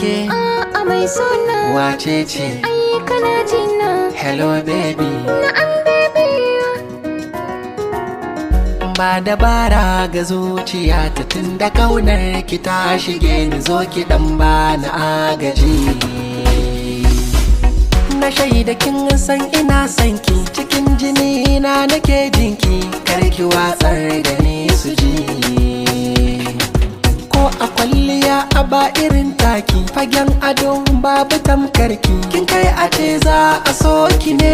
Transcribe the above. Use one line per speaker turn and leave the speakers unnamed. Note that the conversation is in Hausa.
ke
mai suna
wace ce?
ai kana jina.
Hello baby.
Na'am baby.
Ba dabara ga zuciya ta tunda kaunar ki ta shige ni, zo ki dan bani agaji. Na shaida kin san ina son ki, cikin jini na nake jinki, kar ki watsar da ni su ji. Ko a kwalliya a ba irin taki, fagen ado babu tamkarki, kin kai a ce za a so ki ne.